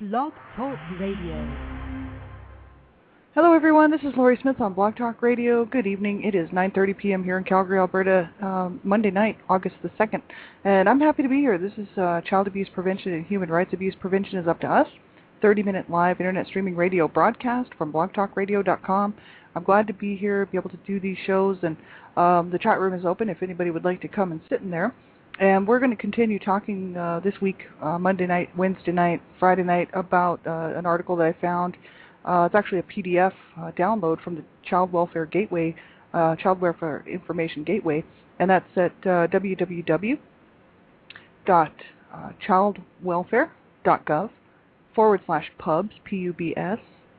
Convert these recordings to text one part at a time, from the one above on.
Blog Talk Radio. Hello everyone, this is Lori Smith on Blog Talk Radio. Good evening. It is 9:30 p.m. here in Calgary, Alberta, Monday night, August the 2nd. And I'm happy to be here. This is Child Abuse Prevention and Human Rights Abuse Prevention is Up to Us, 30-minute live internet streaming radio broadcast from blogtalkradio.com. I'm glad to be here, be able to do these shows, and the chat room is open if anybody would like to come and sit in there. And we're going to continue talking this week, Monday night, Wednesday night, Friday night, about an article that I found. It's actually a PDF download from the Child Welfare Gateway, Child Welfare Information Gateway, and that's at www.childwelfare.gov/pubs,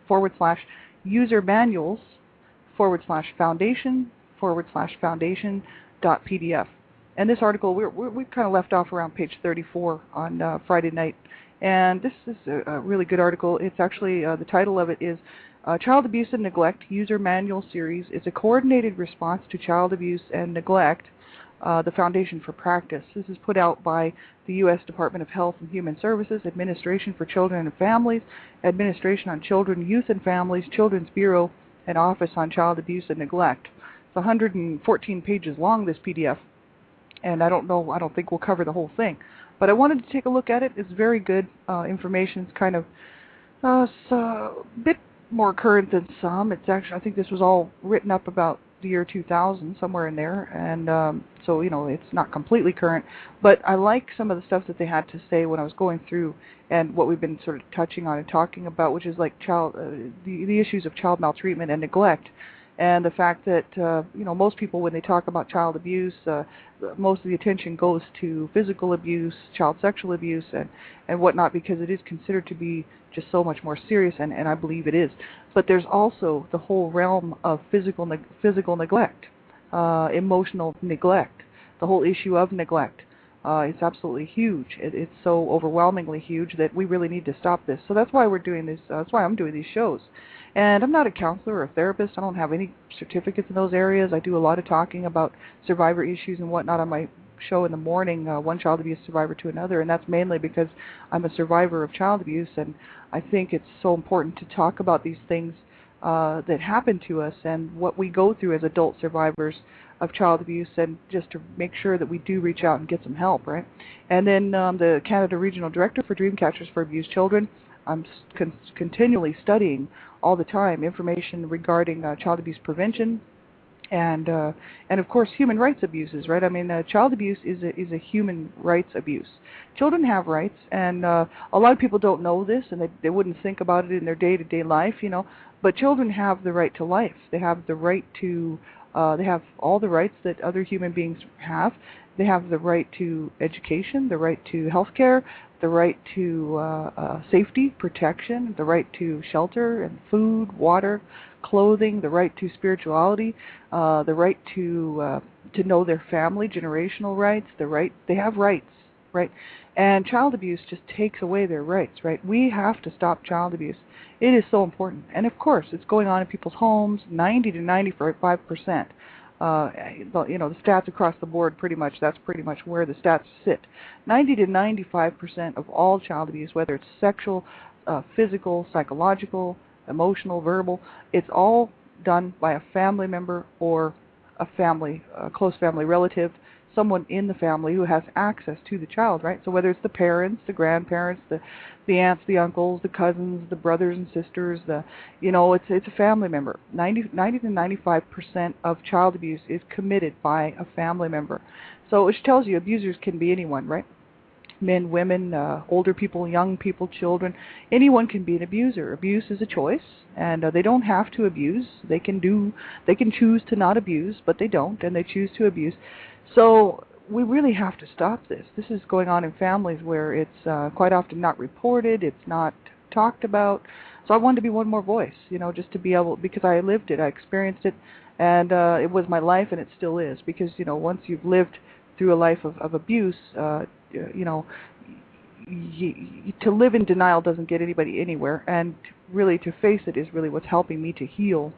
PUBS/user manuals/foundation/foundation.pdf. And this article, we kind of left off around page 34 on Friday night. And this is a really good article. It's actually, the title of it is Child Abuse and Neglect User Manual Series. It's a coordinated response to child abuse and neglect, the Foundation for Practice. This is put out by the U.S. Department of Health and Human Services, Administration for Children and Families, Administration on Children, Youth and Families, Children's Bureau, and Office on Child Abuse and Neglect. It's 114 pages long, this PDF. And I don't think we'll cover the whole thing. But I wanted to take a look at it. It's very good information. It's kind of a bit more current than some. It's actually, I think this was all written up about the year 2000, somewhere in there. And so, it's not completely current. But I like some of the stuff that they had to say when I was going through and what we've been sort of touching on and talking about, which is like the issues of child maltreatment and neglect. And the fact that, most people, when they talk about child abuse, most of the attention goes to physical abuse, child sexual abuse, and whatnot, because it is considered to be just so much more serious, and I believe it is. But there's also the whole realm of physical neglect, emotional neglect, the whole issue of neglect. It's absolutely huge. It's so overwhelmingly huge that we really need to stop this. So that's why we're doing this. That's why I'm doing these shows. And I'm not a counselor or a therapist. I don't have any certificates in those areas. I do a lot of talking about survivor issues and whatnot on my show in the morning, one child abuse survivor to another, and that's mainly because I'm a survivor of child abuse, and I think it's so important to talk about these things that happen to us and what we go through as adult survivors of child abuse, and just to make sure that we do reach out and get some help, right? And then the Canada Regional Director for Dreamcatchers for Abused Children, I'm continually studying all the time information regarding child abuse prevention and of course human rights abuses, right? I mean, child abuse is a human rights abuse. Children have rights, and a lot of people don't know this, and they wouldn't think about it in their day-to-day life, but children have the right to life. They have the right to they have all the rights that other human beings have. They have the right to education, the right to health care, the right to safety, protection, the right to shelter and food, water, clothing, the right to spirituality, the right to know their family, generational rights, they have rights, right? And child abuse just takes away their rights, right? We have to stop child abuse. It is so important. And of course, it's going on in people's homes, 90 to 95%. The stats across the board, that's pretty much where the stats sit. 90 to 95% of all child abuse, whether it's sexual, physical, psychological, emotional, verbal, it's all done by a family member or a close family relative, someone in the family who has access to the child, right? So whether it's the parents, the grandparents, the aunts, the uncles, the cousins, the brothers and sisters, it's a family member. 90 to 95% of child abuse is committed by a family member. So which tells you abusers can be anyone, right? Men, women, older people, young people, children. Anyone can be an abuser. Abuse is a choice, and they don't have to abuse. They can choose to not abuse, but they don't, and they choose to abuse. So we really have to stop this. This is going on in families where it's quite often not reported, it's not talked about. So I wanted to be one more voice, just to be able, because I lived it, I experienced it, and it was my life, and it still is. Because, once you've lived through a life of abuse, to live in denial doesn't get anybody anywhere, and really to face it is really what's helping me to heal,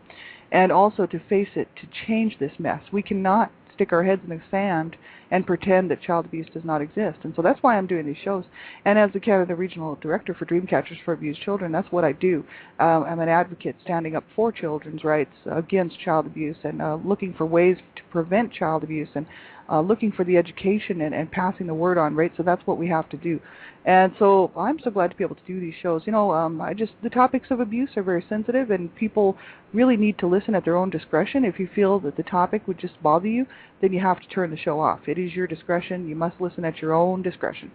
and also to face it, to change this mess. We cannot stick our heads in the sand and pretend that child abuse does not exist. And so that's why I'm doing these shows. And as the Canada Regional Director for Dreamcatchers for Abused Children, that's what I do. I'm an advocate standing up for children's rights against child abuse and looking for ways to prevent child abuse and looking for the education and passing the word on, right? So that's what we have to do. And so I'm so glad to be able to do these shows. You know, the topics of abuse are very sensitive, and people really need to listen at their own discretion. If you feel that the topic would just bother you, then you have to turn the show off. It is your discretion. You must listen at your own discretion.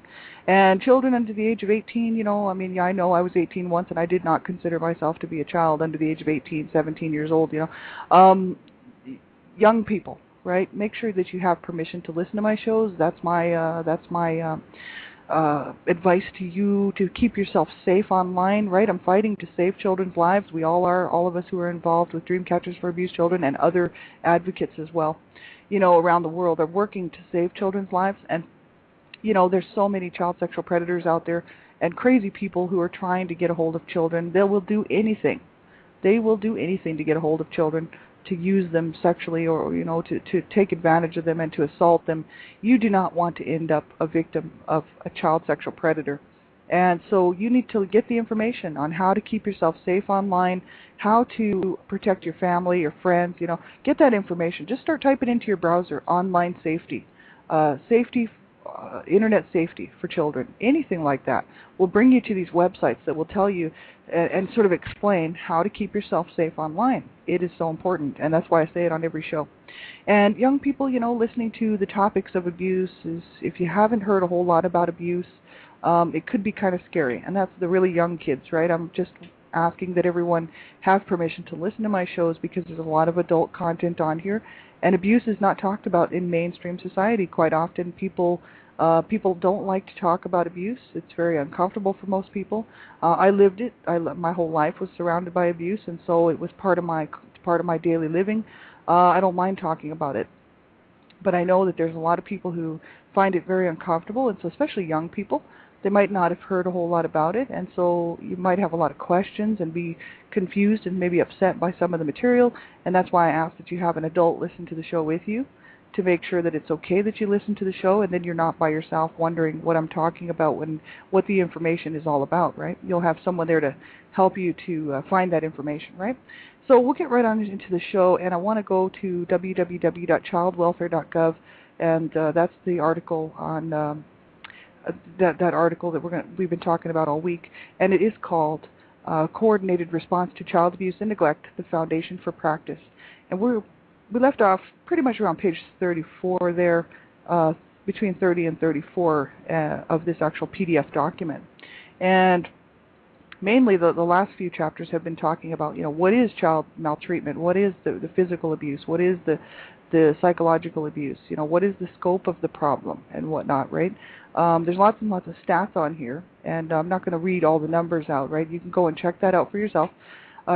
And children under the age of 18, you know, I mean, yeah, I know I was 18 once, and I did not consider myself to be a child under the age of 18, 17 years old, you know. Young people, right? Make sure that you have permission to listen to my shows. That's my advice to you, to keep yourself safe online, right? I'm fighting to save children's lives. We all are, all of us who are involved with Dreamcatchers for Abused Children and other advocates as well, you know, around the world are working to save children's lives. And, you know, there's so many child sexual predators out there and crazy people who are trying to get a hold of children. They will do anything. They will do anything to get a hold of children, to use them sexually, or, you know, to take advantage of them and to assault them. You do not want to end up a victim of a child sexual predator. And so you need to get the information on how to keep yourself safe online, how to protect your family, your friends, you know. Get that information. Just start typing into your browser, online safety, internet safety for children, anything like that will bring you to these websites that will tell you and sort of explain how to keep yourself safe online. It is so important, and that's why I say it on every show. And young people, you know, listening to the topics of abuse is, if you haven't heard a whole lot about abuse, it could be kind of scary, and that's the really young kids, right? I'm just asking that everyone have permission to listen to my shows because there's a lot of adult content on here, and abuse is not talked about in mainstream society quite often. People don't like to talk about abuse. It's very uncomfortable for most people. I lived it. My whole life was surrounded by abuse, and so it was part of my daily living. I don't mind talking about it, but I know that there's a lot of people who find it very uncomfortable, and so especially young people. They might not have heard a whole lot about it, and so you might have a lot of questions and be confused and maybe upset by some of the material, and that's why I ask that you have an adult listen to the show with you to make sure that it's okay that you listen to the show, and then you're not by yourself wondering what I'm talking about and what the information is all about, right? You'll have someone there to help you to find that information, right? So we'll get right on into the show, and I want to go to www.childwelfare.gov, and that's the article on that article that we've been talking about all week, and it is called Coordinated Response to Child Abuse and Neglect, the Foundation for Practice. And we left off pretty much around page 34 there, between 30 and 34 of this actual PDF document. And mainly the last few chapters have been talking about, you know, what is child maltreatment, what is the physical abuse, what is the psychological abuse, you know, what is the scope of the problem and whatnot, right? There's lots and lots of stats on here, and I'm not going to read all the numbers out, right? You can go and check that out for yourself.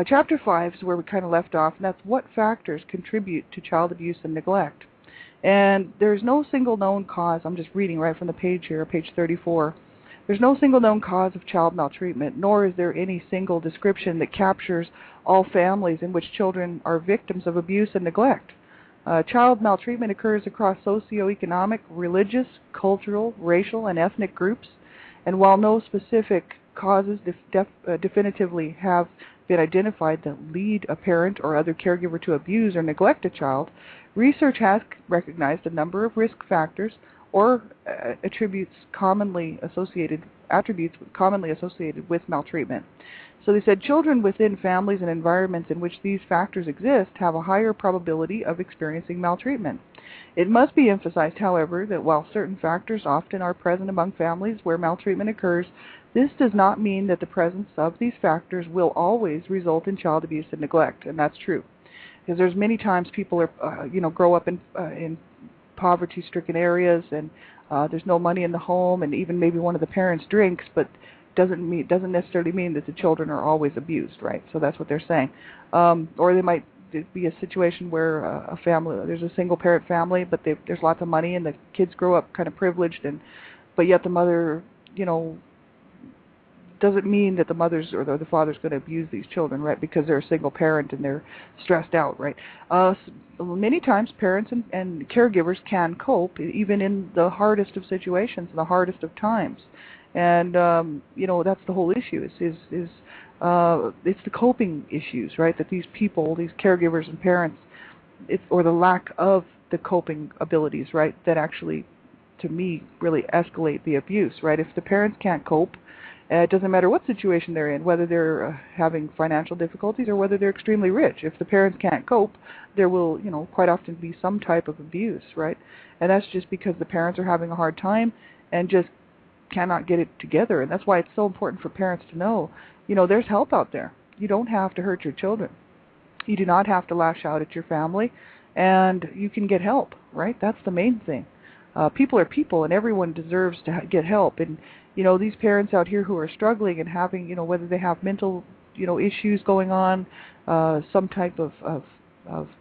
Chapter 5 is where we kind of left off, and that's what factors contribute to child abuse and neglect. And there's no single known cause. I'm just reading right from the page here, page 34. There's no single known cause of child maltreatment, nor is there any single description that captures all families in which children are victims of abuse and neglect. Child maltreatment occurs across socioeconomic, religious, cultural, racial, and ethnic groups, and while no specific causes definitively have been identified that lead a parent or other caregiver to abuse or neglect a child, research has recognized a number of risk factors or attributes commonly associated with maltreatment. So they said children within families and environments in which these factors exist have a higher probability of experiencing maltreatment. It must be emphasized, however, that while certain factors often are present among families where maltreatment occurs, this does not mean that the presence of these factors will always result in child abuse and neglect, and that's true. Because there's many times people are, grow up in poverty-stricken areas, and there's no money in the home, and even maybe one of the parents drinks, but doesn't necessarily mean that the children are always abused, right? So that's what they're saying. Or they might be a situation where there's a single-parent family, but there's lots of money, and the kids grow up kind of privileged, but yet the mother, doesn't mean that the mother's or the father's going to abuse these children, right? Because they're a single parent and they're stressed out, right? Many times, parents and caregivers can cope even in the hardest of situations, the hardest of times, and that's the whole issue. It's the coping issues, right? That these people, these caregivers and parents, or the lack of the coping abilities, right? That actually, to me, really escalate the abuse, right? If the parents can't cope, it doesn't matter what situation they're in, whether they're having financial difficulties or whether they're extremely rich. If the parents can't cope, there will, quite often be some type of abuse, right? And that's just because the parents are having a hard time and just cannot get it together. And that's why it's so important for parents to know, there's help out there. You don't have to hurt your children. You do not have to lash out at your family, and you can get help, right? That's the main thing. People are people, and everyone deserves to get help. And these parents out here who are struggling and having, whether they have mental, issues going on, some type of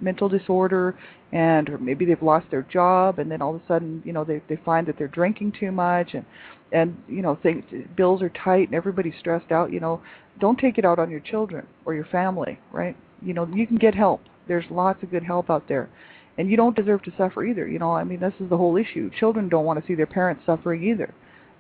mental disorder, or maybe they've lost their job, and then all of a sudden, they find that they're drinking too much, and things, bills are tight, and everybody's stressed out. Don't take it out on your children or your family, right? You can get help. There's lots of good help out there. And you don't deserve to suffer either. This is the whole issue. Children don't want to see their parents suffering either.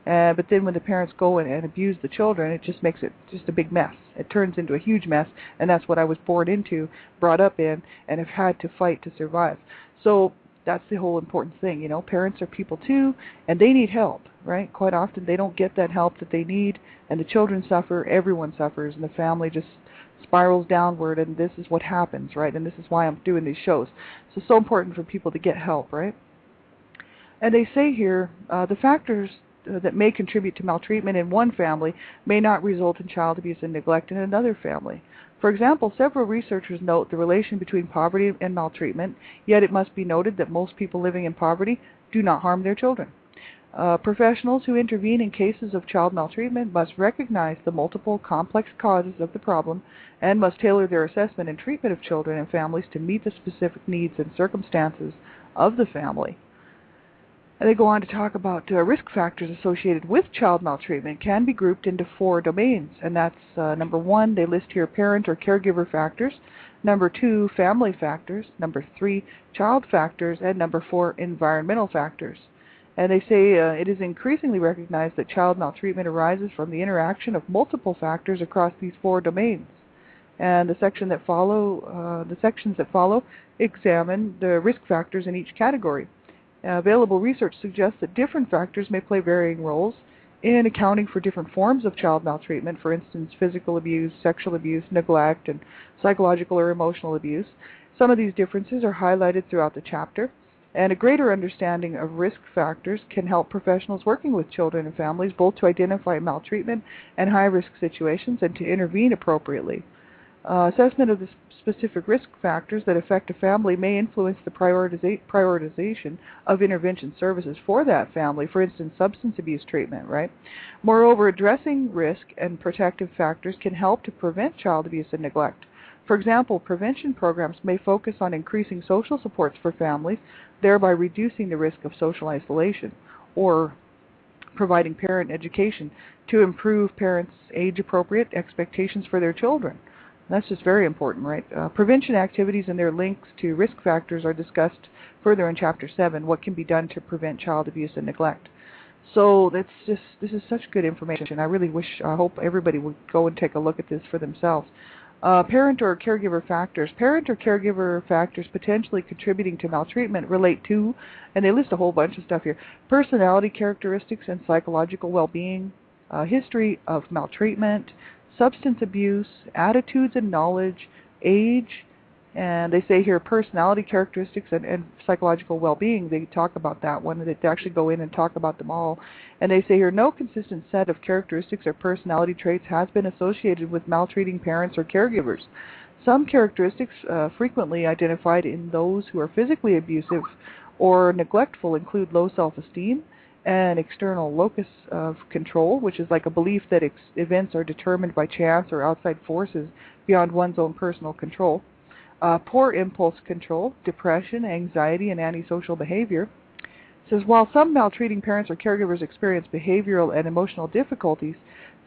But then when the parents go and abuse the children, it just makes it just a big mess. It turns into a huge mess, and that's what I was born into, brought up in, and have had to fight to survive. So that's the whole important thing. Parents are people too, and they need help, right? Quite often they don't get that help that they need, and the children suffer, everyone suffers, and the family just spirals downward, and this is what happens, right? And this is why I'm doing these shows. So it's so important for people to get help, right? And they say here, the factors that may contribute to maltreatment in one family may not result in child abuse and neglect in another family. For example, several researchers note the relation between poverty and maltreatment, yet it must be noted that most people living in poverty do not harm their children. Professionals who intervene in cases of child maltreatment must recognize the multiple complex causes of the problem and must tailor their assessment and treatment of children and families to meet the specific needs and circumstances of the family. And they go on to talk about risk factors associated with child maltreatment can be grouped into 4 domains, and that's number 1, they list here parent or caregiver factors, number 2, family factors, number 3, child factors, and number 4, environmental factors. And they say it is increasingly recognized that child maltreatment arises from the interaction of multiple factors across these 4 domains. And the sections that follow examine the risk factors in each category. Available research suggests that different factors may play varying roles in accounting for different forms of child maltreatment, for instance, physical abuse, sexual abuse, neglect, and psychological or emotional abuse. Some of these differences are highlighted throughout the chapter. And a greater understanding of risk factors can help professionals working with children and families both to identify maltreatment and high-risk situations and to intervene appropriately. Assessment of the specific risk factors that affect a family may influence the prioritization of intervention services for that family, for instance, substance abuse treatment, right? Moreover, addressing risk and protective factors can help to prevent child abuse and neglect. For example, prevention programs may focus on increasing social supports for families, thereby reducing the risk of social isolation, or providing parent education to improve parents' age-appropriate expectations for their children. That's just very important, right? Prevention activities and their links to risk factors are discussed further in Chapter 7, what can be done to prevent child abuse and neglect. So this is such good information. I hope everybody would go and take a look at this for themselves. Parent or caregiver factors. Parent or caregiver factors potentially contributing to maltreatment relate to, and they list a whole bunch of stuff here, personality characteristics and psychological well-being, history of maltreatment, substance abuse, attitudes and knowledge, age, and they say here personality characteristics and psychological well-being. They talk about that one. They actually go in and talk about them all. And they say here no consistent set of characteristics or personality traits has been associated with maltreating parents or caregivers. Some characteristics frequently identified in those who are physically abusive or neglectful include low self-esteem, an external locus of control, which is like a belief that events are determined by chance or outside forces beyond one's own personal control. Poor impulse control, depression, anxiety, and antisocial behavior. It says while some maltreating parents or caregivers experience behavioral and emotional difficulties,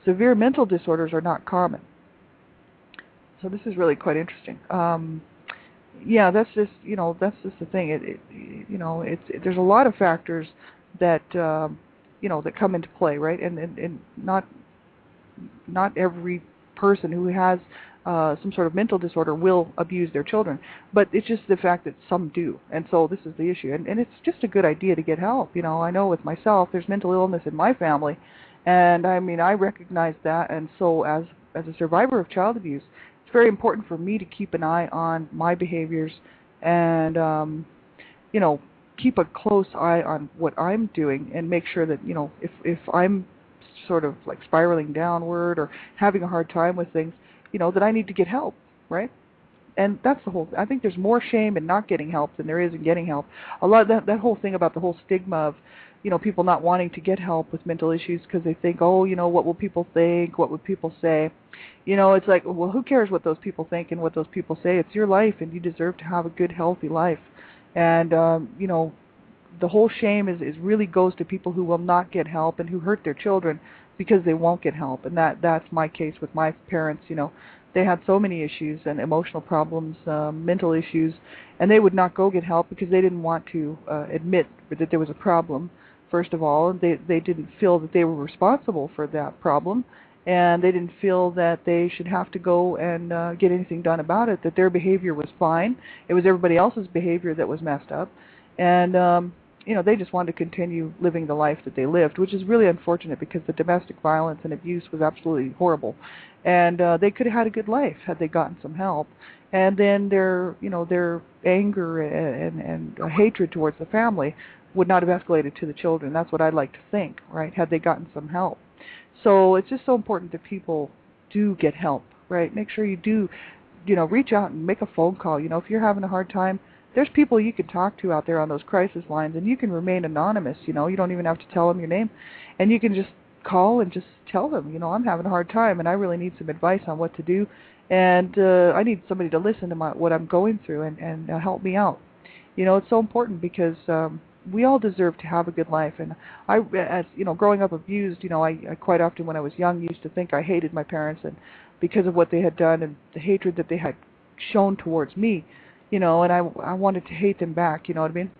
severe mental disorders are not common. So this is really quite interesting. Yeah, that's just the thing. There's a lot of factors that that come into play, right? And not every person who has some sort of mental disorder will abuse their children, but it's just the fact that some do, and so this is the issue. And it's just a good idea to get help. I know with myself, there's mental illness in my family, and I mean I recognize that, and so as a survivor of child abuse, it's very important for me to keep an eye on my behaviors and keep a close eye on what I'm doing and make sure that if I'm sort of like spiraling downward or having a hard time with things, that I need to get help, right? And that's the whole. I think there's more shame in not getting help than there is in getting help. A lot of that whole thing about the whole stigma of, people not wanting to get help with mental issues because they think, oh, what will people think? What would people say? It's like, well, who cares what those people think and what those people say? It's your life, and you deserve to have a good, healthy life. And the whole shame is really goes to people who will not get help and who hurt their children because they won't get help. And that's my case with my parents. They had so many issues and emotional problems, mental issues, and they would not go get help because they didn't want to admit that there was a problem. First of all, they didn't feel that they were responsible for that problem, and they didn't feel that they should have to go and get anything done about it, that their behavior was fine. It was everybody else's behavior that was messed up. And they just wanted to continue living the life that they lived, which is really unfortunate because the domestic violence and abuse was absolutely horrible. And they could have had a good life had they gotten some help. And then their anger and hatred towards the family would not have escalated to the children. That's what I'd like to think, right, had they gotten some help. So it's just so important that people do get help, right? Make sure you do, reach out and make a phone call. If you're having a hard time, there's people you can talk to out there on those crisis lines, and you can remain anonymous. You don't even have to tell them your name, and you can just call and just tell them, I'm having a hard time, and I really need some advice on what to do, and I need somebody to listen to what I'm going through and help me out. It's so important because we all deserve to have a good life. And I, as growing up abused, I quite often when I was young used to think I hated my parents, and because of what they had done and the hatred that they had shown towards me. And I wanted to hate them back, you know what I mean?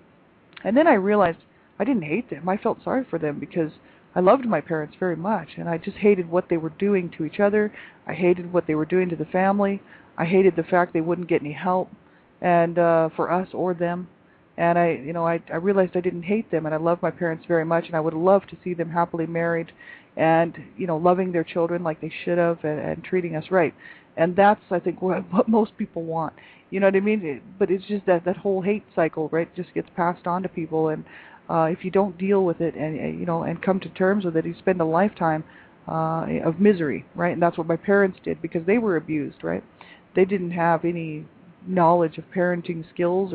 And then I realized I didn't hate them. I felt sorry for them because I loved my parents very much, and I just hated what they were doing to each other. I hated what they were doing to the family. I hated the fact they wouldn't get any help, and for us or them. And I realized I didn't hate them, and I loved my parents very much, and I would love to see them happily married, and loving their children like they should have, and treating us right. And that's, I think, what most people want. You know what I mean? But it's just that whole hate cycle, right? Just gets passed on to people, and if you don't deal with it and and come to terms with it, you spend a lifetime of misery, right? And that's what my parents did because they were abused, right? They didn't have any knowledge of parenting skills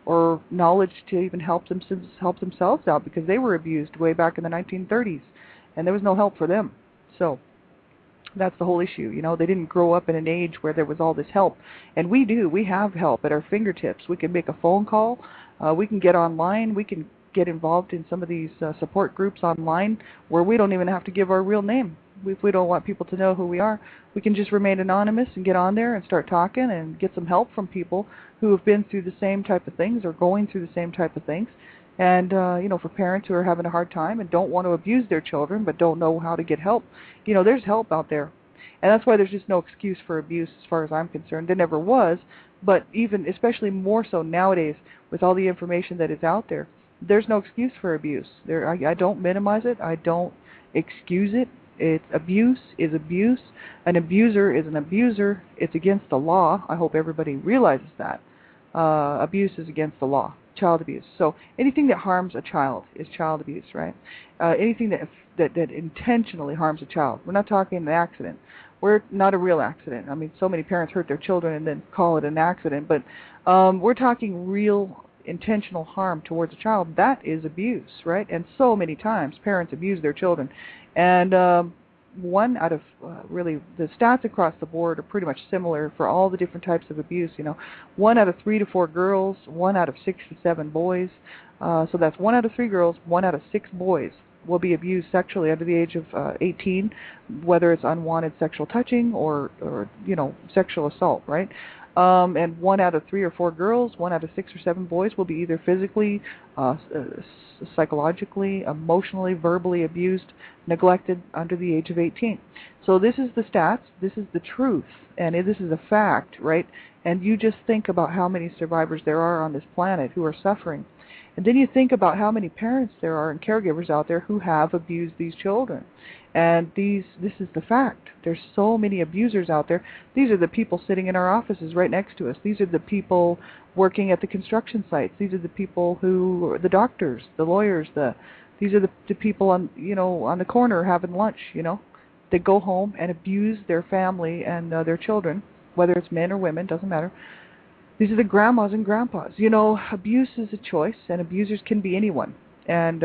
or knowledge to even help themselves out because they were abused way back in the 1930s, and there was no help for them. So that's the whole issue. They didn't grow up in an age where there was all this help, and we do. We have help at our fingertips. We can make a phone call. We can get online. We can get involved in some of these support groups online where we don't even have to give our real name. If we don't want people to know who we are, we can just remain anonymous and get on there and start talking and get some help from people who have been through the same type of things or going through the same type of things. And, for parents who are having a hard time and don't want to abuse their children but don't know how to get help, there's help out there. And that's why there's just no excuse for abuse as far as I'm concerned. There never was, but even, especially more so nowadays with all the information that is out there, there's no excuse for abuse. I don't minimize it. I don't excuse it. Abuse is abuse. An abuser is an abuser. It's against the law. I hope everybody realizes that. Abuse is against the law. Child abuse. So anything that harms a child is child abuse, right? Anything that intentionally harms a child. We're not talking an accident. We're not a real accident. I mean, so many parents hurt their children and then call it an accident, but we're talking real intentional harm towards a child. That is abuse, right? And so many times parents abuse their children. And one out of really the stats across the board are pretty much similar for all the different types of abuse. 1 out of 3 to 4 girls, 1 out of 6 to 7 boys. So that's 1 out of 3 girls, 1 out of 6 boys will be abused sexually under the age of 18, whether it's unwanted sexual touching or sexual assault, right? And 1 out of 3 or 4 girls, 1 out of 6 or 7 boys will be either physically, psychologically, emotionally, verbally abused, neglected under the age of 18. So this is the stats, this is the truth, and this is a fact, right? And you just think about how many survivors there are on this planet who are suffering. And then you think about how many parents there are and caregivers out there who have abused these children. And this is the fact. There's so many abusers out there. These are the people sitting in our offices right next to us. These are the people working at the construction sites. These are the people the doctors, the lawyers, these are the people on the corner having lunch, They go home and abuse their family and their children, whether it's men or women, doesn't matter. These are the grandmas and grandpas. Abuse is a choice, and abusers can be anyone. And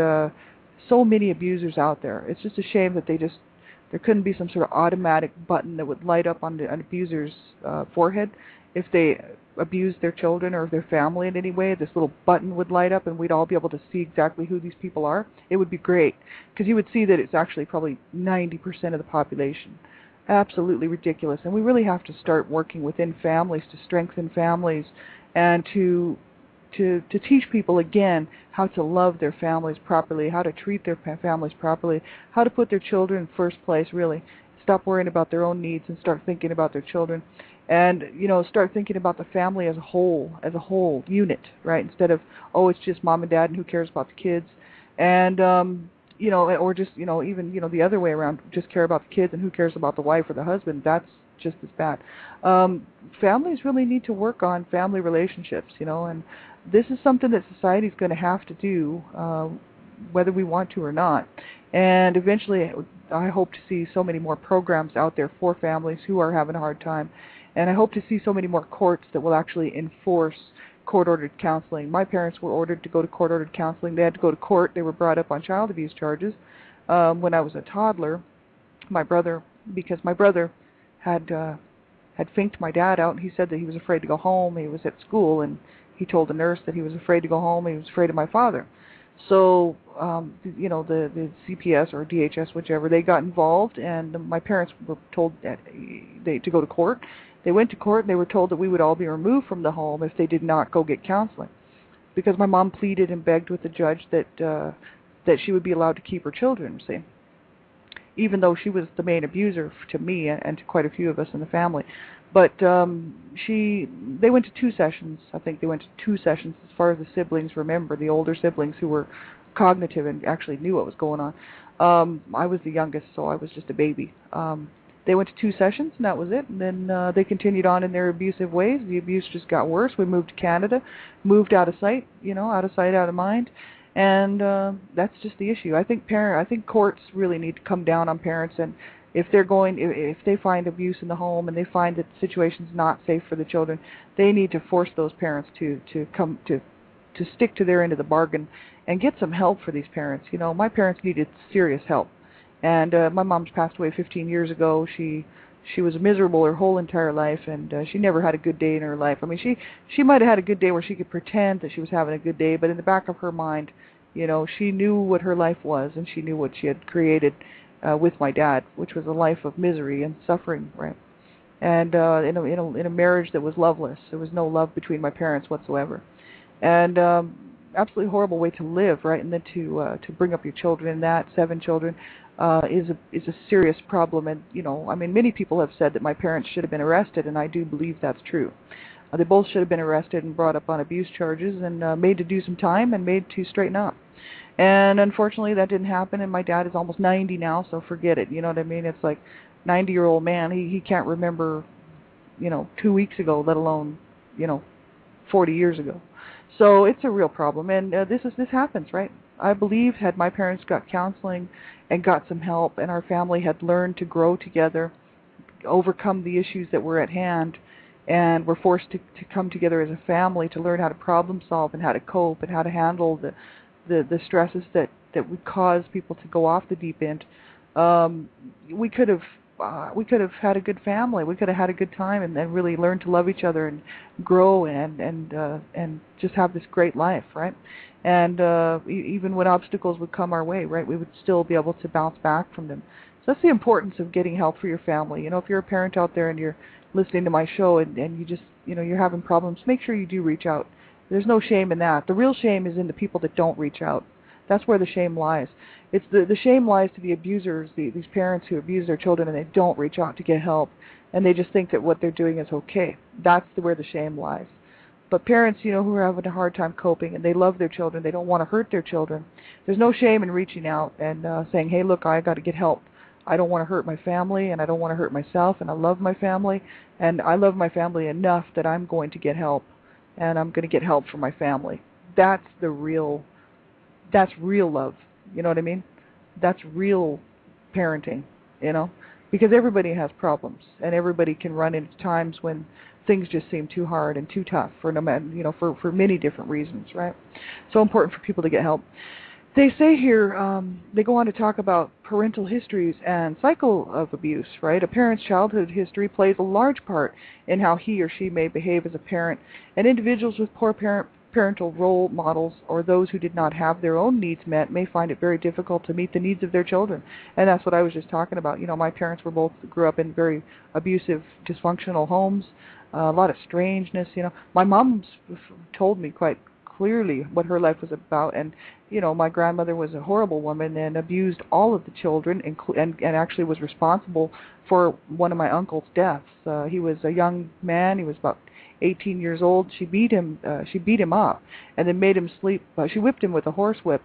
so many abusers out there. It's just a shame that there couldn't be some sort of automatic button that would light up on an abuser's forehead if they abused their children or their family in any way. This little button would light up, and we'd all be able to see exactly who these people are. It would be great, because you would see that it's actually probably 90% of the population. Absolutely ridiculous. And we really have to start working within families to strengthen families and to teach people again how to love their families properly, how to treat their families properly, how to put their children in first place, really. Stop worrying about their own needs and start thinking about their children. And, start thinking about the family as a whole unit, right? Instead of, it's just mom and dad and who cares about the kids. And, or just, even, the other way around, just care about the kids and who cares about the wife or the husband. That's just as bad. Families really need to work on family relationships, and this is something that society is going to have to do, whether we want to or not. And eventually, I hope to see so many more programs out there for families who are having a hard time. And I hope to see so many more courts that will actually enforce court-ordered counseling. My parents were ordered to go to court-ordered counseling. They had to go to court. They were brought up on child abuse charges when I was a toddler. Because my brother had finked my dad out, and he said that he was afraid to go home. He was at school, and he told the nurse that he was afraid to go home. He was afraid of my father. So, the CPS or DHS, whichever, they got involved, and my parents were told to go to court. They went to court, and they were told that we would all be removed from the home if they did not go get counseling, because my mom pleaded and begged with the judge that she would be allowed to keep her children, see, even though she was the main abuser to me and to quite a few of us in the family. But they went to 2 sessions. I think they went to 2 sessions as far as the siblings remember, the older siblings who were cognitive and actually knew what was going on. I was the youngest, so I was just a baby. They went to 2 sessions, and that was it. And then they continued on in their abusive ways. The abuse just got worse. We moved to Canada, moved out of sight, out of sight, out of mind. And that's just the issue. I think courts really need to come down on parents, and if they find abuse in the home and they find that the situation's not safe for the children, they need to force those parents to stick to their end of the bargain and get some help for these parents. My parents needed serious help. And my mom's passed away 15 years ago. She was miserable her whole entire life, and she never had a good day in her life. I mean, she might have had a good day where she could pretend that she was having a good day, but in the back of her mind, she knew what her life was, and she knew what she had created with my dad, which was a life of misery and suffering, right? And in a marriage that was loveless. There was no love between my parents whatsoever, and absolutely horrible way to live, right? And then to bring up your children in that 7 children. Is a serious problem, and many people have said that my parents should have been arrested, and I do believe that's true. They both should have been arrested and brought up on abuse charges and made to do some time and made to straighten up. And unfortunately, that didn't happen. And my dad is almost 90 now, so forget it. You know what I mean? It's like 90-year-old man. He can't remember, 2 weeks ago, let alone 40 years ago. So it's a real problem, and this happens, right? I believe had my parents got counseling and got some help, and our family had learned to grow together, overcome the issues that were at hand, and were forced to come together as a family to learn how to problem solve and how to cope and how to handle the stresses that would cause people to go off the deep end, we could have had a good family. We could have had a good time and really learned to love each other and grow and just have this great life, right? And even when obstacles would come our way, right, we would still be able to bounce back from them. So that's the importance of getting help for your family. You know, if you're a parent out there and you're listening to my show and you just, you know, you're having problems, make sure you do reach out. There's no shame in that. The real shame is in the people that don't reach out. That's where the shame lies. It's the shame lies to the abusers, these parents who abuse their children and they don't reach out to get help, and they just think that what they're doing is okay. That's where the shame lies. But parents, you know, who are having a hard time coping and they love their children, they don't want to hurt their children, there's no shame in reaching out and saying, hey, look, I got to get help. I don't want to hurt my family and I don't want to hurt myself, and I love my family, and I love my family enough that I'm going to get help, and I'm going to get help for my family. That's real love. You know what I mean? That's real parenting, you know? Because everybody has problems, and everybody can run into times when things just seem too hard and too tough for no matter, you know, for many different reasons, right? So important for people to get help. They say here, they go on to talk about parental histories and cycle of abuse, right? A parent's childhood history plays a large part in how he or she may behave as a parent, and individuals with poor parental role models or those who did not have their own needs met may find it very difficult to meet the needs of their children. And that's what I was just talking about. You know, my parents grew up in very abusive, dysfunctional homes, a lot of strangeness, you know. My mom told me quite clearly what her life was about, and you know, my grandmother was a horrible woman and abused all of the children, and actually was responsible for one of my uncle's deaths. He was a young man. He was about 18 years old. She beat him up, and then made him sleep. She whipped him with a horsewhip,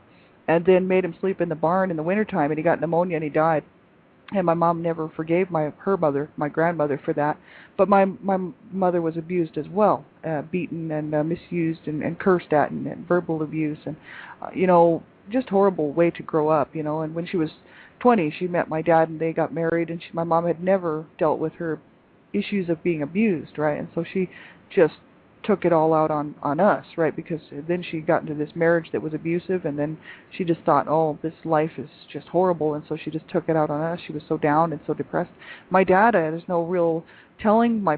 and then made him sleep in the barn in the wintertime, and he got pneumonia and he died. And my mom never forgave my grandmother for that. But my mother was abused as well, beaten and misused and cursed at, and verbal abuse, and you know, just horrible way to grow up, you know. And when she was 20, she met my dad and they got married, and my mom had never dealt with her issues of being abused, right? And so she just took it all out on us, right? Because then she got into this marriage that was abusive, and then she just thought, oh, this life is just horrible, and so she just took it out on us. She was so down and so depressed. My dad, there's no real telling. My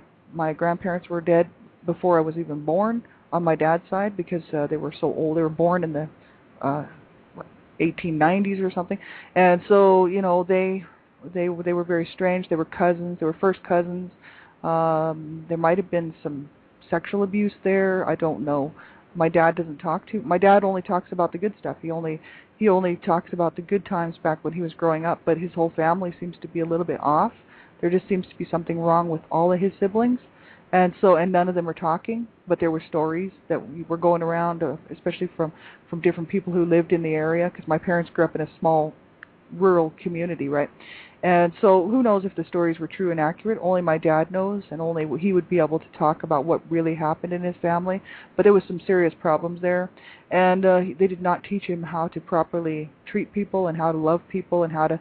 grandparents were dead before I was even born on my dad's side, because they were so old. They were born in the 1890s or something, and so you know they were very strange. They were cousins. They were first cousins. There might have been some sexual abuse there. I don't know. My dad only talks about the good stuff. He only talks about the good times back when he was growing up, but his whole family seems to be a little bit off. There just seems to be something wrong with all of his siblings, and none of them are talking, but there were stories that were going around, especially from different people who lived in the area, because my parents grew up in a small rural community, right? And so who knows if the stories were true and accurate. Only my dad knows, and only he would be able to talk about what really happened in his family. But there was some serious problems there, and they did not teach him how to properly treat people and how to love people and how to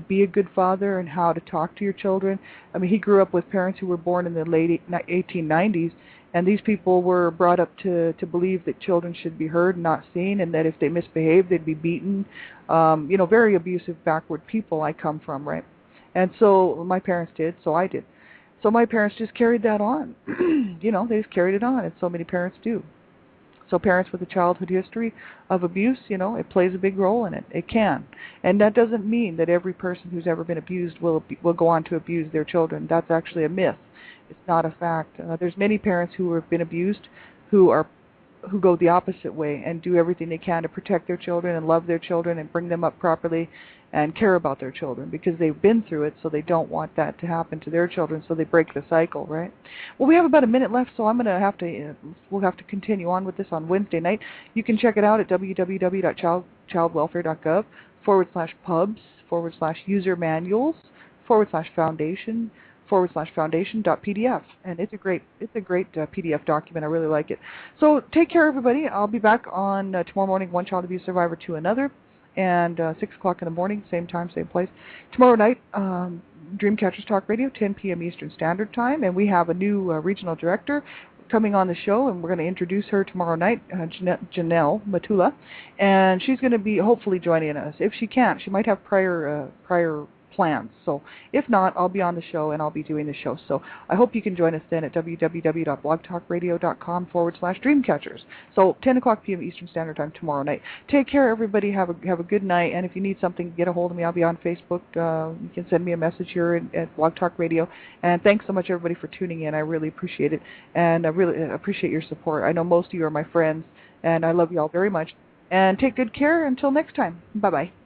be a good father and how to talk to your children. I mean, he grew up with parents who were born in the late 1890s, and these people were brought up to believe that children should be heard and not seen, and that if they misbehaved, they'd be beaten. You know, very abusive, backward people I come from, right? And so my parents did, so I did. So my parents just carried that on. You know, they just carried it on, and so many parents do. So parents with a childhood history of abuse, you know, it plays a big role in it. It can. And that doesn't mean that every person who's ever been abused will go on to abuse their children. That's actually a myth. It's not a fact. There's many parents who have been abused who go the opposite way and do everything they can to protect their children and love their children and bring them up properly and care about their children, because they've been through it, so they don't want that to happen to their children, so they break the cycle, right? Well, we have about a minute left, so we'll have to continue on with this on Wednesday night. You can check it out at www.childwelfare.gov/pubs/user manuals /foundation/foundation.pdf, and it's a great PDF document. I really like it. So take care, everybody. I'll be back on tomorrow morning, One Child Abuse Survivor to Another, and 6 o'clock in the morning, same time, same place. Tomorrow night, Dreamcatchers Talk Radio, 10 p.m. Eastern Standard Time, and we have a new regional director coming on the show, and we're going to introduce her tomorrow night, Janelle Matula, and she's going to be hopefully joining us. If she can't, she might have prior plans. So if not, I'll be on the show and I'll be doing the show. So I hope you can join us then at www.blogtalkradio.com/dreamcatchers. So 10 o'clock p.m. Eastern Standard Time tomorrow night. Take care, everybody. Have a good night. And if you need something, get a hold of me. I'll be on Facebook. You can send me a message here at Blog Talk Radio. And thanks so much, everybody, for tuning in. I really appreciate it. And I really appreciate your support. I know most of you are my friends, and I love you all very much. And take good care until next time. Bye-bye.